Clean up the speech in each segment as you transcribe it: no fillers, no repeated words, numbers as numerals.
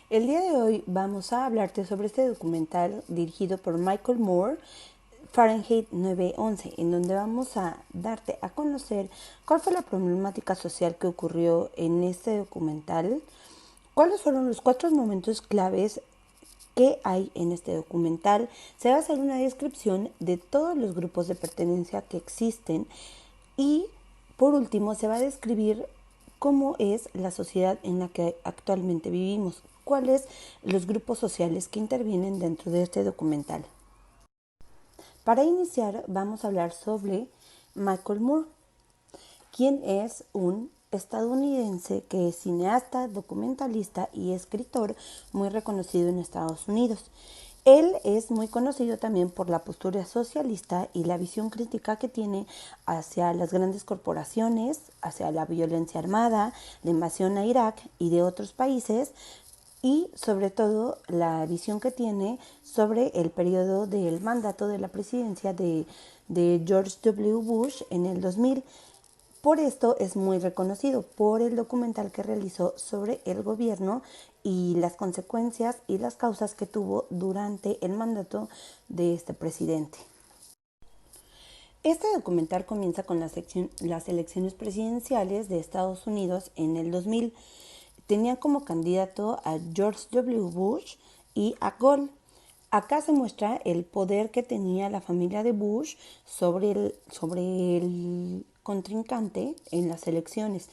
El día de hoy vamos a hablarte sobre este documental dirigido por Michael Moore, Fahrenheit 9/11, en donde vamos a darte a conocer cuál fue la problemática social que ocurrió en este documental, cuáles fueron los 4 momentos claves que hay en este documental. Se va a hacer una descripción de todos los grupos de pertenencia que existen y por último se va a describir cómo es la sociedad en la que actualmente vivimos, cuáles los grupos sociales que intervienen dentro de este documental. Para iniciar vamos a hablar sobre Michael Moore, quien es un estadounidense que es cineasta, documentalista y escritor muy reconocido en Estados Unidos. Él es muy conocido también por la postura socialista y la visión crítica que tiene hacia las grandes corporaciones, hacia la violencia armada, la invasión a Irak y de otros países, y sobre todo la visión que tiene sobre el periodo del mandato de la presidencia de George W. Bush en el 2000. Por esto es muy reconocido por el documental que realizó sobre el gobierno y las consecuencias y las causas que tuvo durante el mandato de este presidente. Este documental comienza con las elecciones presidenciales de Estados Unidos en el 2000. Tenían como candidato a George W. Bush y a Gore. Acá se muestra el poder que tenía la familia de Bush sobre el contrincante en las elecciones,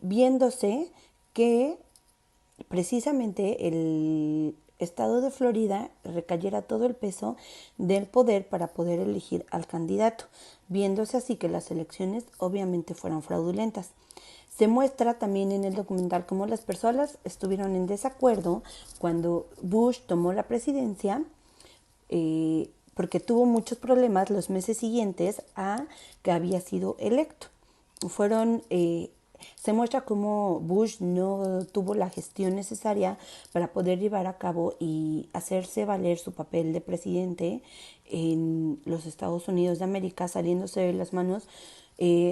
viéndose que precisamente el estado de Florida recayera todo el peso del poder para poder elegir al candidato, viéndose así que las elecciones obviamente fueran fraudulentas. Se muestra también en el documental cómo las personas estuvieron en desacuerdo cuando Bush tomó la presidencia, porque tuvo muchos problemas los meses siguientes a que había sido electo. Se muestra cómo Bush no tuvo la gestión necesaria para poder llevar a cabo y hacerse valer su papel de presidente en los Estados Unidos de América, saliéndose de las manos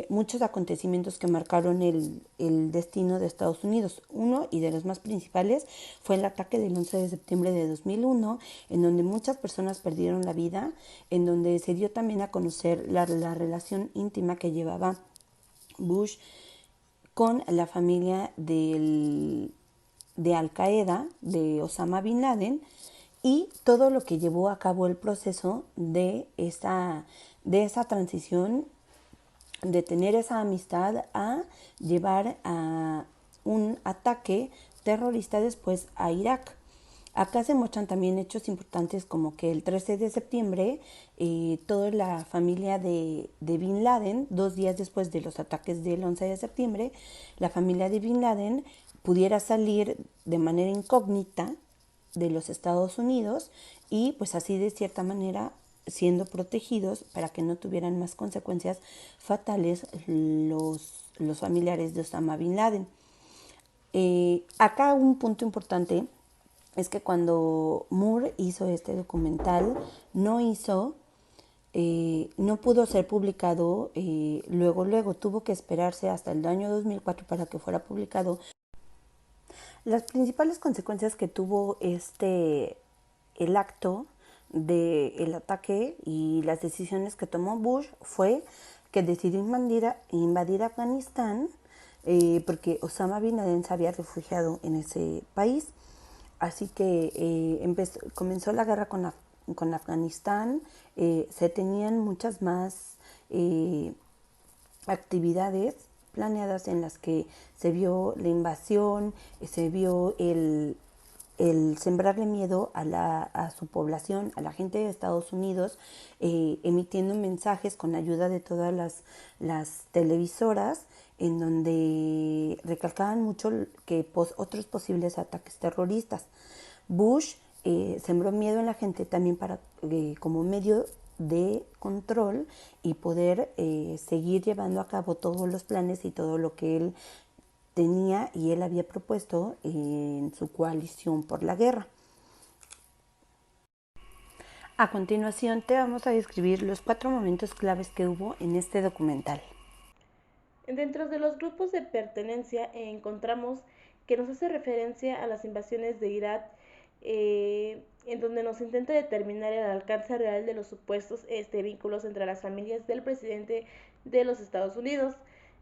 muchos acontecimientos que marcaron el destino de Estados Unidos. Uno, y de los más principales, fue el ataque del 11 de septiembre de 2001, en donde muchas personas perdieron la vida, en donde se dio también a conocer la relación íntima que llevaba Bush con la familia de Al Qaeda, de Osama Bin Laden, y todo lo que llevó a cabo el proceso de esa transición, de tener esa amistad a llevar a un ataque terrorista después a Irak. Acá se muestran también hechos importantes como que el 13 de septiembre toda la familia de Bin Laden, 2 días después de los ataques del 11 de septiembre, la familia de Bin Laden pudiera salir de manera incógnita de los Estados Unidos y pues así de cierta manera siendo protegidos para que no tuvieran más consecuencias fatales los familiares de Osama Bin Laden. Acá un punto importante es que cuando Moore hizo este documental no pudo ser publicado luego, tuvo que esperarse hasta el año 2004 para que fuera publicado. Las principales consecuencias que tuvo el acto del ataque y las decisiones que tomó Bush fue que decidió invadir Afganistán, porque Osama Bin Laden se había refugiado en ese país. Así que comenzó la guerra con Afganistán. Se tenían muchas más actividades planeadas en las que se vio la invasión, se vio el sembrarle miedo a su población, a la gente de Estados Unidos, emitiendo mensajes con ayuda de todas las televisoras, en donde recalcaban mucho que otros posibles ataques terroristas. Bush sembró miedo en la gente también para como medio de control y poder seguir llevando a cabo todos los planes y todo lo que él tenía y él había propuesto en su coalición por la guerra. A continuación te vamos a describir los 4 momentos claves que hubo en este documental. Dentro de los grupos de pertenencia encontramos que nos hace referencia a las invasiones de Irak, en donde nos intenta determinar el alcance real de los supuestos vínculos entre las familias del presidente de los Estados Unidos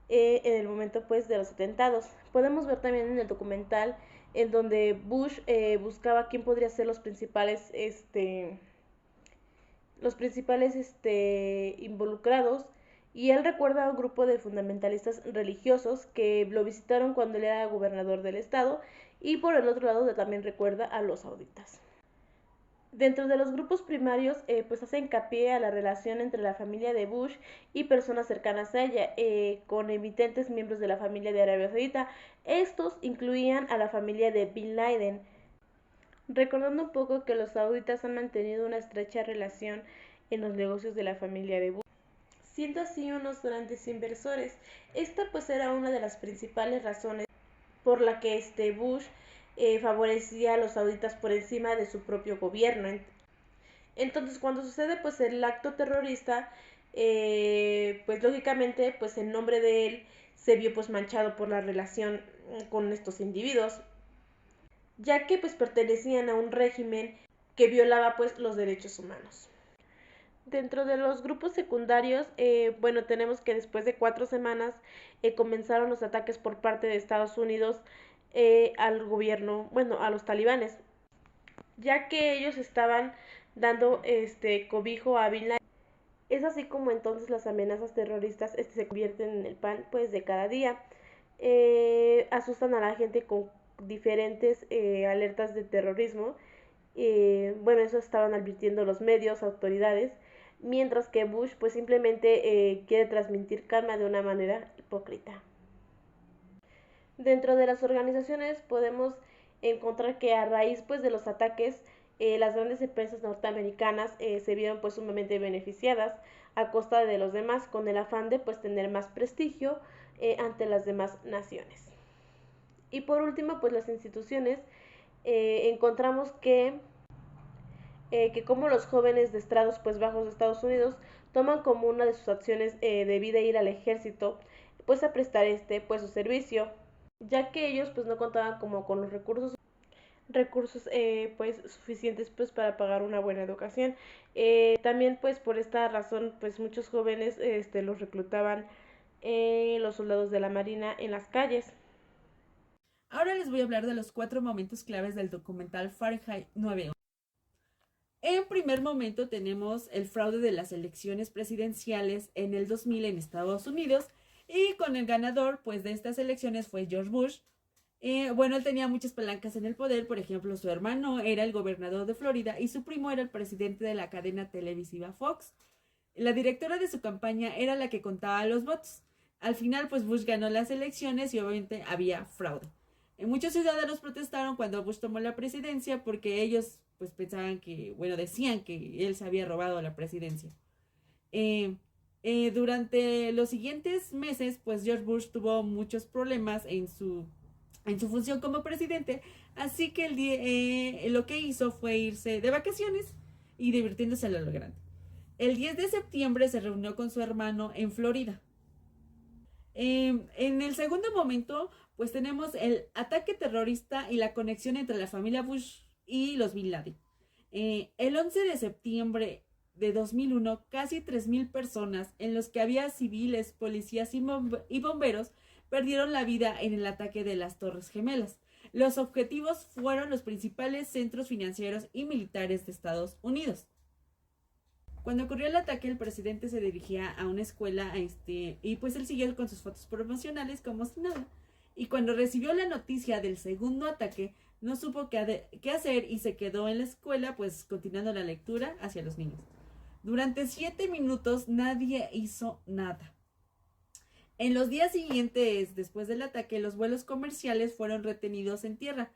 en el momento pues de los atentados. Podemos ver también en el documental en donde Bush buscaba quién podría ser los principales involucrados, y él recuerda a un grupo de fundamentalistas religiosos que lo visitaron cuando él era gobernador del estado, y por el otro lado también recuerda a los sauditas. Dentro de los grupos primarios, pues hace hincapié a la relación entre la familia de Bush y personas cercanas a ella, con evidentes miembros de la familia de Arabia Saudita. Estos incluían a la familia de Bin Laden, recordando un poco que los sauditas han mantenido una estrecha relación en los negocios de la familia de Bush, siendo así unos grandes inversores. Esta pues era una de las principales razones por la que Bush favorecía a los sauditas por encima de su propio gobierno. Entonces, cuando sucede pues el acto terrorista, pues lógicamente pues el nombre de él se vio pues manchado por la relación con estos individuos, ya que pues pertenecían a un régimen que violaba pues los derechos humanos. Dentro de los grupos secundarios, bueno, tenemos que después de 4 semanas comenzaron los ataques por parte de Estados Unidos al gobierno, bueno, a los talibanes, ya que ellos estaban dando cobijo a Bin Laden. Es así como entonces las amenazas terroristas se convierten en el pan pues de cada día. Asustan a la gente con diferentes alertas de terrorismo. Bueno, eso estaban advirtiendo los medios, autoridades, mientras que Bush pues simplemente quiere transmitir calma de una manera hipócrita. Dentro de las organizaciones podemos encontrar que a raíz pues de los ataques, las grandes empresas norteamericanas se vieron pues sumamente beneficiadas a costa de los demás, con el afán de pues tener más prestigio ante las demás naciones. Y por último pues las instituciones, encontramos que como los jóvenes de estrados pues bajos de Estados Unidos toman como una de sus acciones de vida ir al ejército pues a prestar pues su servicio, ya que ellos pues no contaban como con los recursos pues suficientes pues para pagar una buena educación. También pues por esta razón pues muchos jóvenes los reclutaban los soldados de la marina en las calles. Ahora les voy a hablar de los 4 momentos claves del documental Fahrenheit 9/11. En primer momento tenemos el fraude de las elecciones presidenciales en el 2000 en Estados Unidos, y con el ganador pues de estas elecciones fue George Bush. Bueno, él tenía muchas palancas en el poder. Por ejemplo, su hermano era el gobernador de Florida y su primo era el presidente de la cadena televisiva Fox. La directora de su campaña era la que contaba los votos. Al final, pues Bush ganó las elecciones y obviamente había fraude. Muchos ciudadanos protestaron cuando Bush tomó la presidencia porque ellos pues pensaban que, bueno, decían que él se había robado la presidencia. Eh, Durante los siguientes meses, pues George Bush tuvo muchos problemas en su función como presidente, así que lo que hizo fue irse de vacaciones y divirtiéndose a lo grande. El 10 de septiembre se reunió con su hermano en Florida. En el segundo momento, pues tenemos el ataque terrorista y la conexión entre la familia Bush y los Bin Laden. El 11 de septiembre de 2001, casi 3.000 personas, en los que había civiles, policías y bomberos, perdieron la vida en el ataque de las Torres Gemelas. Los objetivos fueron los principales centros financieros y militares de Estados Unidos. Cuando ocurrió el ataque, el presidente se dirigía a una escuela y pues él siguió con sus fotos promocionales como si nada. Y cuando recibió la noticia del segundo ataque, no supo qué hacer y se quedó en la escuela pues continuando la lectura hacia los niños. Durante 7 minutos nadie hizo nada. En los días siguientes, después del ataque, los vuelos comerciales fueron retenidos en tierra,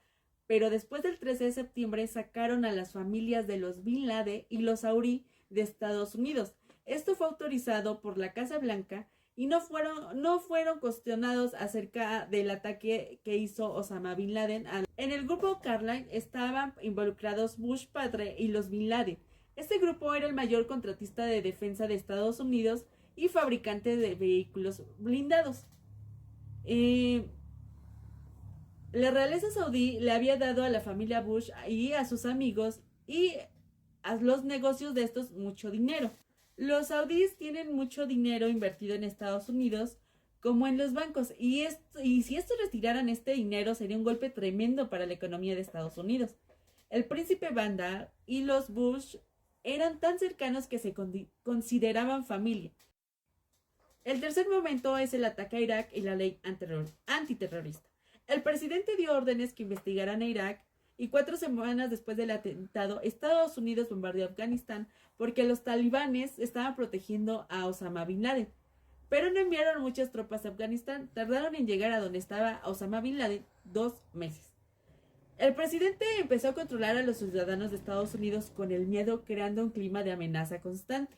pero después del 13 de septiembre sacaron a las familias de los Bin Laden y los Saudí de Estados Unidos. Esto fue autorizado por la Casa Blanca y no fueron cuestionados acerca del ataque que hizo Osama Bin Laden. En el grupo Carlyle estaban involucrados Bush padre y los Bin Laden. Este grupo era el mayor contratista de defensa de Estados Unidos y fabricante de vehículos blindados. La realeza saudí le había dado a la familia Bush y a sus amigos y a los negocios de estos mucho dinero. Los saudíes tienen mucho dinero invertido en Estados Unidos como en los bancos y si estos retiraran este dinero sería un golpe tremendo para la economía de Estados Unidos. El príncipe Bandar y los Bush eran tan cercanos que se consideraban familia. El tercer momento es el ataque a Irak y la ley antiterrorista. El presidente dio órdenes que investigaran a Irak y 4 semanas después del atentado, Estados Unidos bombardeó Afganistán porque los talibanes estaban protegiendo a Osama Bin Laden. Pero no enviaron muchas tropas a Afganistán, tardaron en llegar a donde estaba Osama Bin Laden 2 meses. El presidente empezó a controlar a los ciudadanos de Estados Unidos con el miedo, creando un clima de amenaza constante.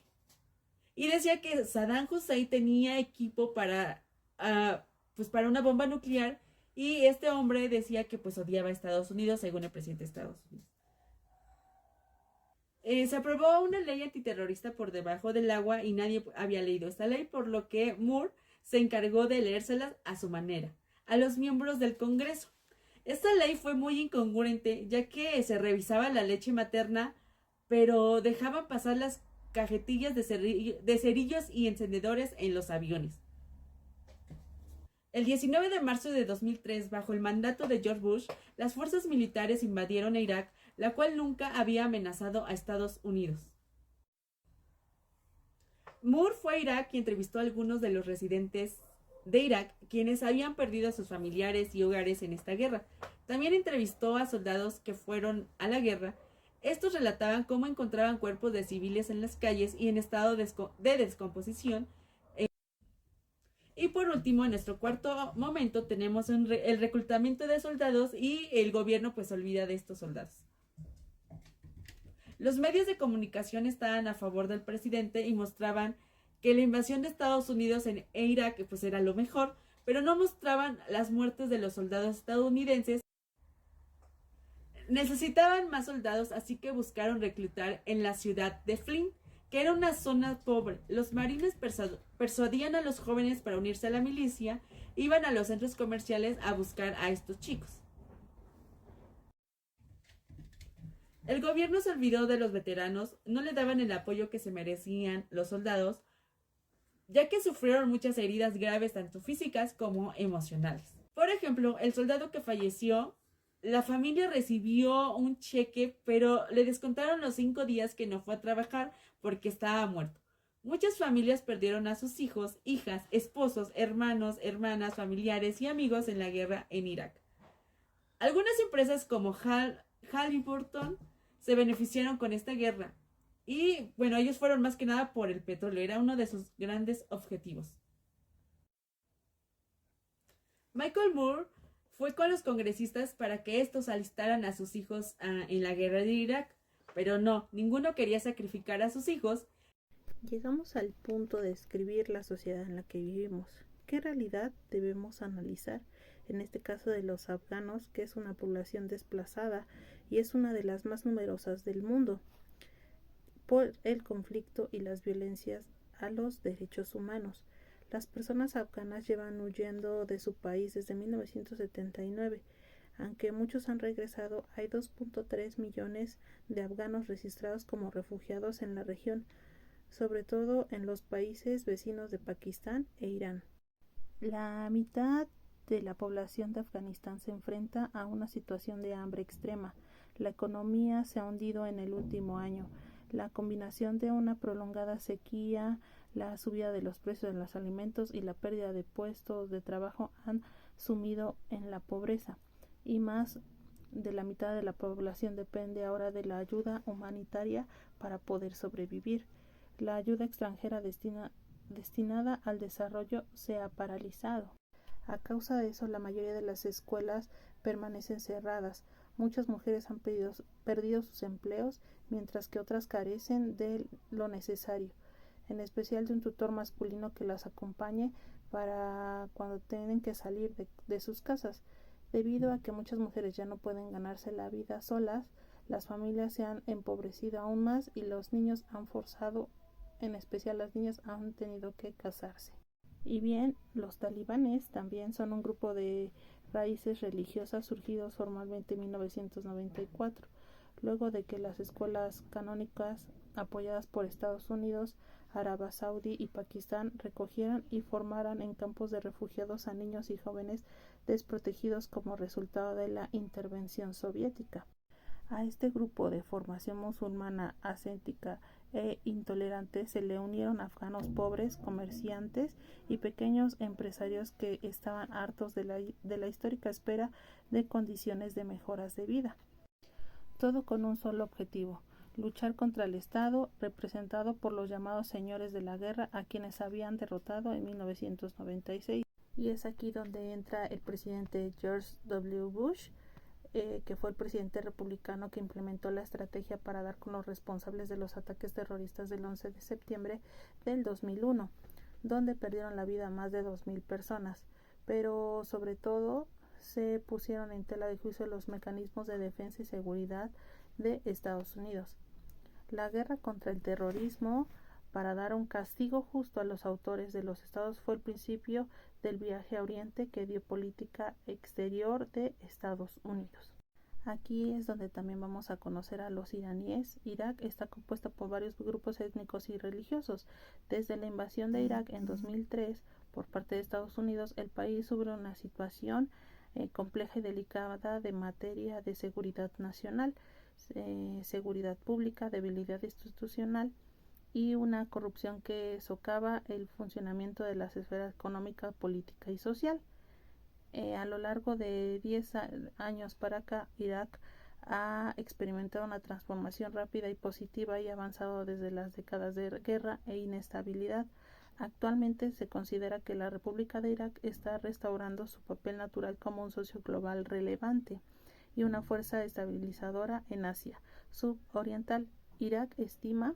Y decía que Saddam Hussein tenía equipo para una bomba nuclear y este hombre decía que pues odiaba a Estados Unidos, según el presidente de Estados Unidos. Se aprobó una ley antiterrorista por debajo del agua y nadie había leído esta ley, por lo que Moore se encargó de leérselas a su manera, a los miembros del Congreso. Esta ley fue muy incongruente, ya que se revisaba la leche materna, pero dejaban pasar las cajetillas de cerillos y encendedores en los aviones. El 19 de marzo de 2003, bajo el mandato de George Bush, las fuerzas militares invadieron a Irak, la cual nunca había amenazado a Estados Unidos. Moore fue a Irak y entrevistó a algunos de los residentes de Irak, quienes habían perdido a sus familiares y hogares en esta guerra. También entrevistó a soldados que fueron a la guerra. Estos relataban cómo encontraban cuerpos de civiles en las calles y en estado de descomposición. Y por último, en nuestro cuarto momento, tenemos el reclutamiento de soldados y el gobierno pues olvida de estos soldados. Los medios de comunicación estaban a favor del presidente y mostraban que la invasión de Estados Unidos en Irak pues era lo mejor, pero no mostraban las muertes de los soldados estadounidenses. Necesitaban más soldados, así que buscaron reclutar en la ciudad de Flint, que era una zona pobre. Los marines persuadían a los jóvenes para unirse a la milicia, iban a los centros comerciales a buscar a estos chicos. El gobierno se olvidó de los veteranos, no le daban el apoyo que se merecían los soldados, ya que sufrieron muchas heridas graves, tanto físicas como emocionales. Por ejemplo, el soldado que falleció, la familia recibió un cheque, pero le descontaron los 5 días que no fue a trabajar porque estaba muerto. Muchas familias perdieron a sus hijos, hijas, esposos, hermanos, hermanas, familiares y amigos en la guerra en Irak. Algunas empresas como Halliburton se beneficiaron con esta guerra. Y bueno, ellos fueron más que nada por el petróleo, era uno de sus grandes objetivos. Michael Moore fue con los congresistas para que estos alistaran a sus hijos en la guerra de Irak, pero no, ninguno quería sacrificar a sus hijos. Llegamos al punto de describir la sociedad en la que vivimos. ¿Qué realidad debemos analizar? En este caso de los afganos, que es una población desplazada y es una de las más numerosas del mundo, por el conflicto y las violencias a los derechos humanos. Las personas afganas llevan huyendo de su país desde 1979. Aunque muchos han regresado, hay 2.3 millones de afganos registrados como refugiados en la región, sobre todo en los países vecinos de Pakistán e Irán. La mitad de la población de Afganistán se enfrenta a una situación de hambre extrema. La economía se ha hundido en el último año. La combinación de una prolongada sequía, la subida de los precios de los alimentos y la pérdida de puestos de trabajo han sumido en la pobreza, y más de la mitad de la población depende ahora de la ayuda humanitaria para poder sobrevivir. La ayuda extranjera destinada al desarrollo se ha paralizado. A causa de eso, la mayoría de las escuelas permanecen cerradas. Muchas mujeres han perdido sus empleos, mientras que otras carecen de lo necesario, en especial de un tutor masculino que las acompañe para cuando tienen que salir de sus casas. Debido a que muchas mujeres ya no pueden ganarse la vida solas, las familias se han empobrecido aún más y los niños han forzado, en especial las niñas, han tenido que casarse. Y bien, los talibanes también son un grupo de raíces religiosas surgidos formalmente en 1994, luego de que las escuelas canónicas apoyadas por Estados Unidos, Arabia Saudí y Pakistán recogieran y formaran en campos de refugiados a niños y jóvenes desprotegidos como resultado de la intervención soviética. A este grupo de formación musulmana ascética e intolerante se le unieron afganos pobres, comerciantes y pequeños empresarios que estaban hartos de la histórica espera de condiciones de mejoras de vida. Todo con un solo objetivo: luchar contra el Estado, representado por los llamados señores de la guerra, a quienes habían derrotado en 1996. Y es aquí donde entra el presidente George W. Bush, que fue el presidente republicano que implementó la estrategia para dar con los responsables de los ataques terroristas del 11 de septiembre del 2001, donde perdieron la vida más de 2.000 personas, pero sobre todo se pusieron en tela de juicio los mecanismos de defensa y seguridad de Estados Unidos. La guerra contra el terrorismo, para dar un castigo justo a los autores de los estados, fue el principio del viaje a Oriente que dio política exterior de Estados Unidos. Aquí es donde también vamos a conocer a los iraníes. Irak está compuesta por varios grupos étnicos y religiosos. Desde la invasión de Irak en 2003 por parte de Estados Unidos, el país sufre una situación compleja y delicada de materia de seguridad nacional, seguridad pública, debilidad institucional y una corrupción que socava el funcionamiento de las esferas económica, política y social. A lo largo de 10 años para acá, Irak ha experimentado una transformación rápida y positiva y ha avanzado desde las décadas de guerra e inestabilidad. Actualmente se considera que la República de Irak está restaurando su papel natural como un socio global relevante y una fuerza estabilizadora en Asia suboriental. Irak estima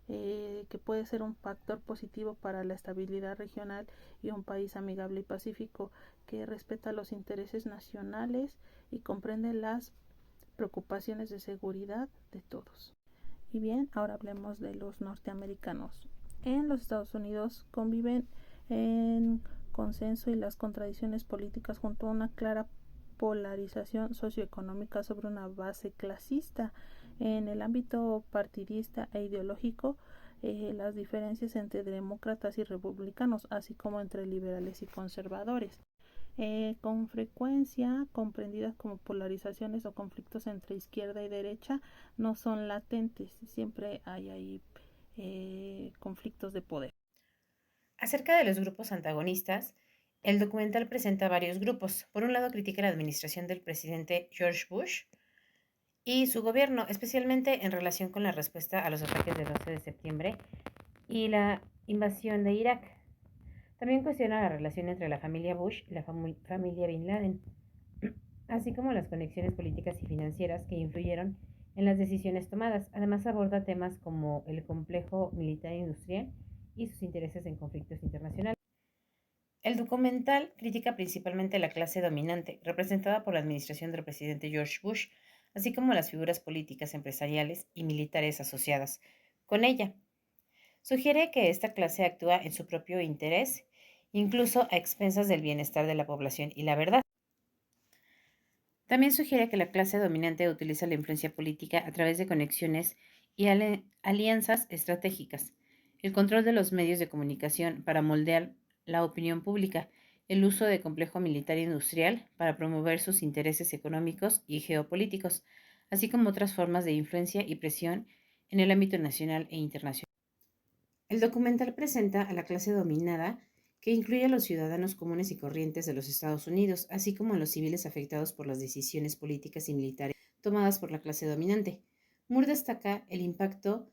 que puede ser un factor positivo para la estabilidad regional y un país amigable y pacífico que respeta los intereses nacionales y comprende las preocupaciones de seguridad de todos. Y bien, ahora hablemos de los norteamericanos. En los Estados Unidos conviven en consenso y las contradicciones políticas junto a una clara polarización socioeconómica sobre una base clasista. En el ámbito partidista e ideológico, las diferencias entre demócratas y republicanos, así como entre liberales y conservadores, con frecuencia comprendidas como polarizaciones o conflictos entre izquierda y derecha, no son latentes, siempre hay ahí conflictos de poder. Acerca de los grupos antagonistas, el documental presenta varios grupos. Por un lado, critica la administración del presidente George Bush y su gobierno, especialmente en relación con la respuesta a los ataques del 11 de septiembre y la invasión de Irak. También cuestiona la relación entre la familia Bush y la familia Bin Laden, así como las conexiones políticas y financieras que influyeron en las decisiones tomadas. Además aborda temas como el complejo militar e industrial y sus intereses en conflictos internacionales. El documental critica principalmente la clase dominante, representada por la administración del presidente George Bush, así como las figuras políticas, empresariales y militares asociadas con ella. Sugiere que esta clase actúa en su propio interés, incluso a expensas del bienestar de la población y la verdad. También sugiere que la clase dominante utiliza la influencia política a través de conexiones y alianzas estratégicas, el control de los medios de comunicación para moldear la opinión pública, el uso de complejo militar e industrial para promover sus intereses económicos y geopolíticos, así como otras formas de influencia y presión en el ámbito nacional e internacional. El documental presenta a la clase dominada, que incluye a los ciudadanos comunes y corrientes de los Estados Unidos, así como a los civiles afectados por las decisiones políticas y militares tomadas por la clase dominante. Moore destaca el impacto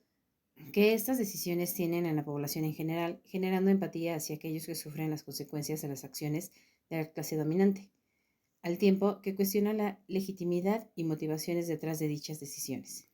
que estas decisiones tienen en la población en general, generando empatía hacia aquellos que sufren las consecuencias de las acciones de la clase dominante, al tiempo que cuestiona la legitimidad y motivaciones detrás de dichas decisiones.